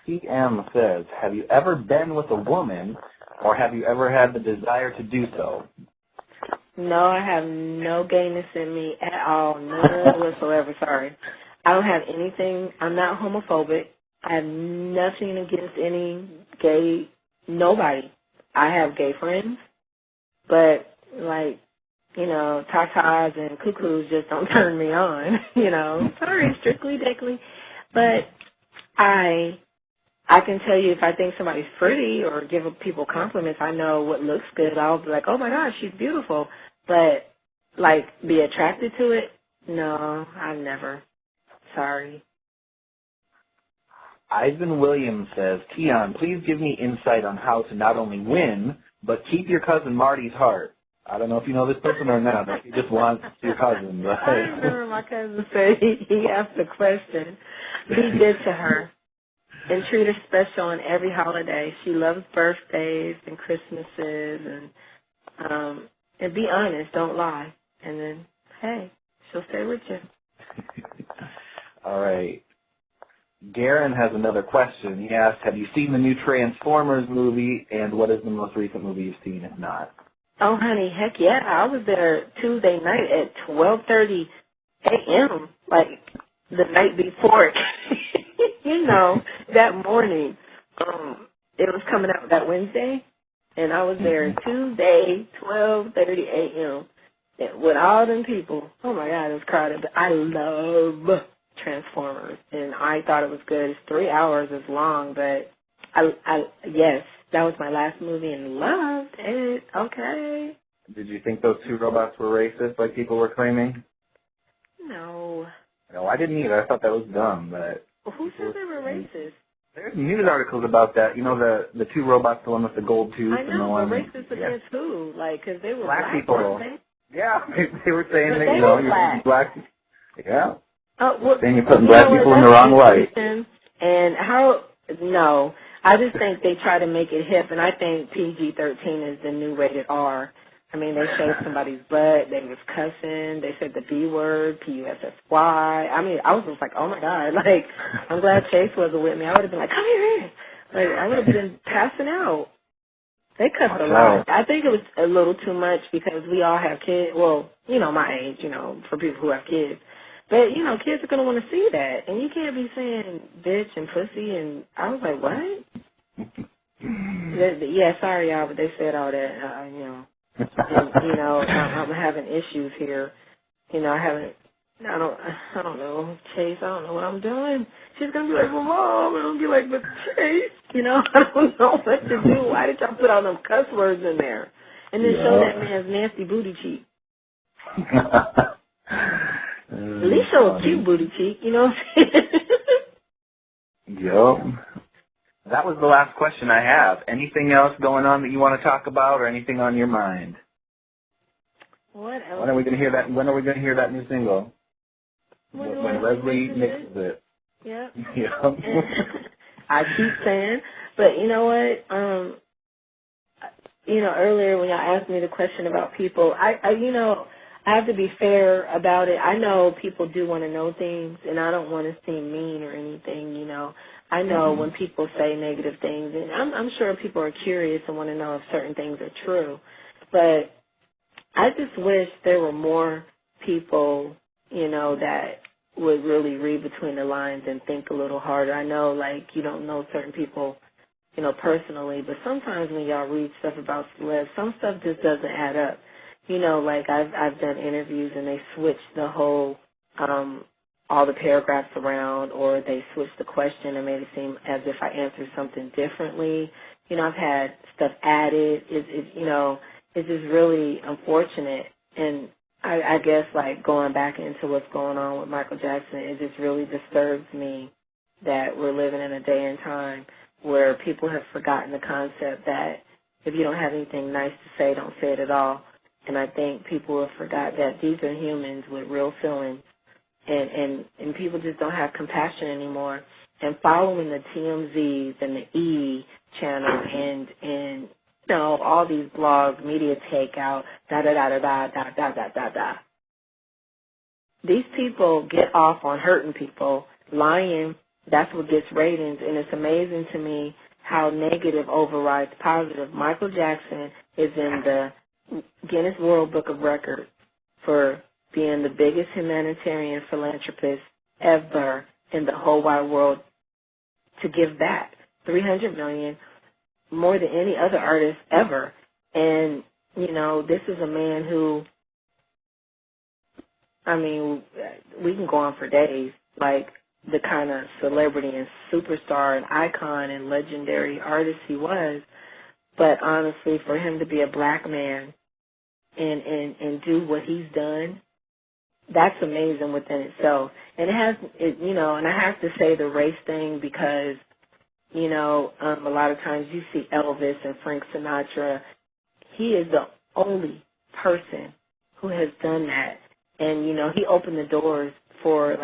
CM says, have you ever been with a woman, or have you ever had the desire to do so? No, I have no gayness in me at all, none whatsoever, sorry. I don't have anything, I'm not homophobic. I have nothing against any gay, nobody. I have gay friends, but, like, you know, tatas and cuckoos just don't turn me on, you know. Sorry, strictly dickly. But I can tell you if I think somebody's pretty or give people compliments, I know what looks good. I'll be like, oh, my gosh, she's beautiful. But, like, be attracted to it? No, I've never. Sorry. Ivan Williams says, Keon, please give me insight on how to not only win, but keep your cousin Marty's heart. I don't know if you know this person or not, but he just wants your cousin. But I remember my cousin said he asked a question. Be good to her and treat her special on every holiday. She loves birthdays and Christmases and be honest, don't lie. And then, hey, she'll stay with you. All right. Garen has another question. He asked, have you seen the new Transformers movie, and what is the most recent movie you've seen, if not? Oh, honey, heck yeah. I was there Tuesday night at 12:30 a.m., like the night before. You know, that morning. It was coming out that Wednesday, and I was there Tuesday, 12:30 a.m. with all them people. Oh, my God, it was crowded. But I love Transformers, and I thought it was good. It's 3 hours as long, but yes, that was my last movie and loved it. Okay. Did you think those two robots were racist, like people were claiming? No. No, I didn't either. I thought that was dumb, but... Well, who said they were racist? There's news articles about that. You know, the two robots, the one with the gold tooth I and the know, one... but racist against who? Like, because they were black black, people. weren't they? Yeah, they were saying But that, they you know, were you're black. Yeah. Well, saying you're putting black people in the wrong light. And how, no. I just think they try to make it hip, and I think PG-13 is the new rated R. I mean, they showed somebody's butt, they was cussing, they said the B word, P-U-S-S-Y. I mean, I was just like, oh my God, like, I'm glad Chase wasn't with me. I would have been like, come here. Like, I would have been passing out. They cussed a lot. I think it was a little too much because we all have kids. Well, you know, my age, you know, for people who have kids. But, you know, kids are going to want to see that. And you can't be saying bitch and pussy. And I was like, what? Yeah, sorry, y'all, but they said all that, you know. And, you know, I'm having issues here. You know, I don't know, Chase, I don't know what I'm doing. She's going to be like, well, Mom, and I'll be like, but Chase, you know, I don't know what to do. Why did y'all put all them cuss words in there? And then show that man's nasty booty cheek. At least show a cute booty cheek, you know what I'm saying? Yup. That was the last question I have. Anything else going on that you want to talk about, or anything on your mind? What else? When are we going to hear that? When are we going to hear that new single? When Leslie mixes it. Yep. Yep. I keep saying, but you know what? You know, earlier when y'all asked me the question about people, you know, I have to be fair about it. I know people do want to know things, and I don't want to seem mean or anything, you know. I know when people say negative things, and I'm sure people are curious and want to know if certain things are true. But I just wish there were more people, you know, that would really read between the lines and think a little harder. I know, like, you don't know certain people, you know, personally, but sometimes when y'all read stuff about celebs, some stuff just doesn't add up. You know, like I've done interviews and they switch the whole, all the paragraphs around, or they switch the question and made it seem as if I answered something differently. You know, I've had stuff added. You know, it's just really unfortunate. And I guess, like, going back into what's going on with Michael Jackson, it just really disturbs me that we're living in a day and time where people have forgotten the concept that if you don't have anything nice to say, don't say it at all. And I think people have forgot that these are humans with real feelings, and people just don't have compassion anymore. And following the TMZs and the E channel and you know, all these blogs, media takeout, da-da-da-da-da-da-da-da-da. These people get off on hurting people, lying, that's what gets ratings, and it's amazing to me how negative overrides positive. Michael Jackson is in the Guinness World Book of Records for being the biggest humanitarian philanthropist ever in the whole wide world to give back $300 million, more than any other artist ever. And, you know, this is a man who, I mean, we can go on for days, like the kind of celebrity and superstar and icon and legendary artist he was. But honestly, for him to be a black man and do what he's done, that's amazing within itself. And you know, and I have to say the race thing because, you know, a lot of times you see Elvis and Frank Sinatra. He is the only person who has done that. And, you know, he opened the doors for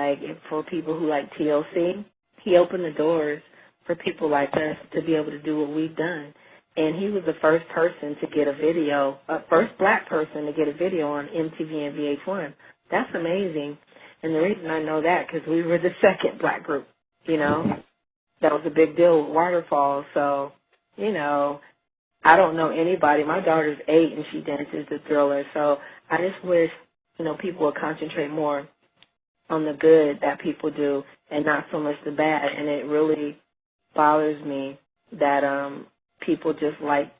people who like TLC. He opened the doors for people like us to be able to do what we've done. And he was the first person to get a video, first black person to get a video on MTV and VH1. That's amazing. And the reason I know that, because we were the second black group, you know. That was a big deal with Waterfall. So, you know, I don't know anybody. My daughter's 8 and she dances the Thriller. So I just wish, you know, people would concentrate more on the good that people do and not so much the bad. And it really bothers me that people just like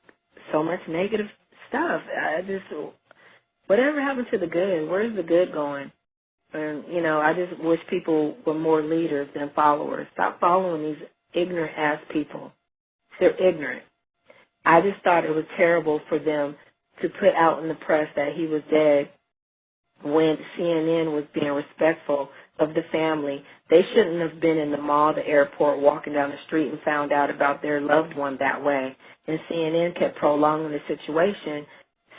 so much negative stuff. Whatever happened to the good? Where's the good going? And, you know, I just wish people were more leaders than followers. Stop following these ignorant-ass people. They're ignorant. I just thought it was terrible for them to put out in the press that he was dead when CNN was being respectful of the family. They shouldn't have been in the mall, the airport, walking down the street and found out about their loved one that way. And CNN kept prolonging the situation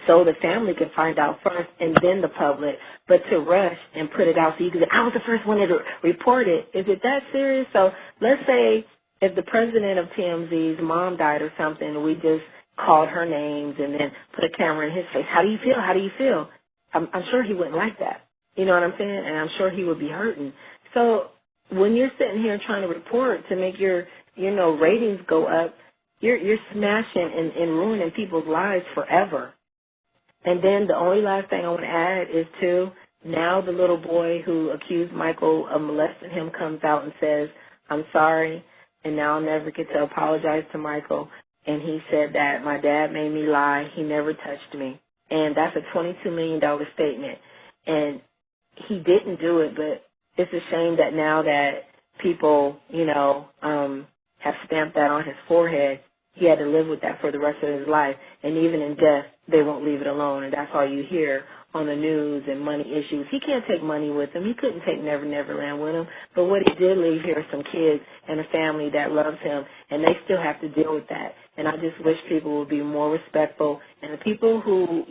so the family could find out first and then the public. But to rush and put it out so you could say, I was the first one to report it. Is it that serious? So let's say if the president of TMZ's mom died or something, we just called her names and then put a camera in his face. How do you feel? How do you feel? I'm sure he wouldn't like that. You know what I'm saying? And I'm sure he would be hurting. So when you're sitting here trying to report to make your ratings go up, you're smashing and ruining people's lives forever. And then the only last thing I want to add is, too, now the little boy who accused Michael of molesting him comes out and says, I'm sorry, and now I'll never get to apologize to Michael. And he said that my dad made me lie. He never touched me. And that's a $22 million statement. And he didn't do it, but it's a shame that now that people, have stamped that on his forehead, he had to live with that for the rest of his life. And even in death, they won't leave it alone. And that's all you hear on the news and money issues. He can't take money with him. He couldn't take Never Never Land with him. But what he did leave here are some kids and a family that loves him, and they still have to deal with that. And I just wish people would be more respectful. And the people who,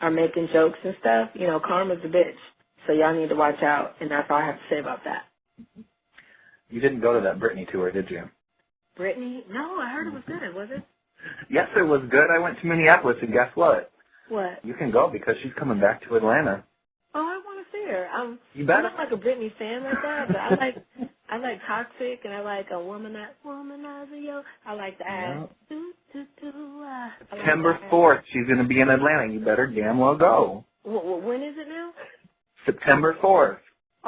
are making jokes and stuff, karma's a bitch. So y'all need to watch out. And that's all I have to say about that. You didn't go to that Britney tour, did you? Britney? No, I heard it was good, was it? Yes, it was good. I went to Minneapolis, and guess what? What? You can go because she's coming back to Atlanta. Oh, I want to see her. You better. I'm not like a Britney fan like that, but I like Toxic, and I like a Womanizer, yo. I like that. Yeah. September 4th, she's going to be in Atlanta. You better damn well go. When is it now? September 4th.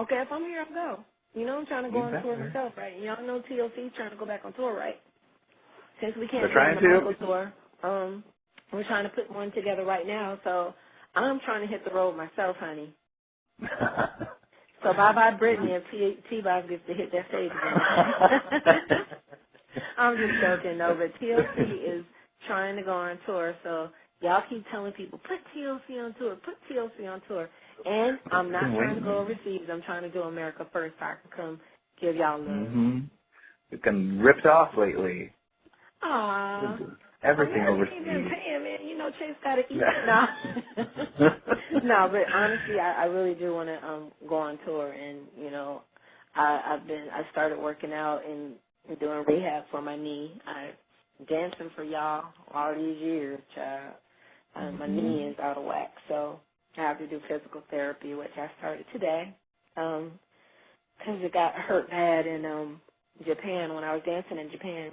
Okay, if I'm here, I'll go. I'm trying to go on tour myself, right? Y'all know TLC's trying to go back on tour, right? Since we can't do the Michael tour, we're trying to put one together right now, so I'm trying to hit the road myself, honey. So bye-bye, Brittany, if T-Boz gets to hit that stage again. I'm just joking, though, but TLC is trying to go on tour, so y'all keep telling people, put TLC on tour, put TLC on tour. And I'm not trying to go overseas. I'm trying to do America first so I can come give y'all love. Mm-hmm. You've been ripped off lately. Aww. Everything overseas. You've been paying, man. Chase got to eat. No. No, but honestly, I really do want to go on tour. And, I started working out and doing rehab for my knee. I'm dancing for y'all all these years, child. My knee is out of whack, so I have to do physical therapy, which I started today. because it got hurt bad in Japan when I was dancing in Japan.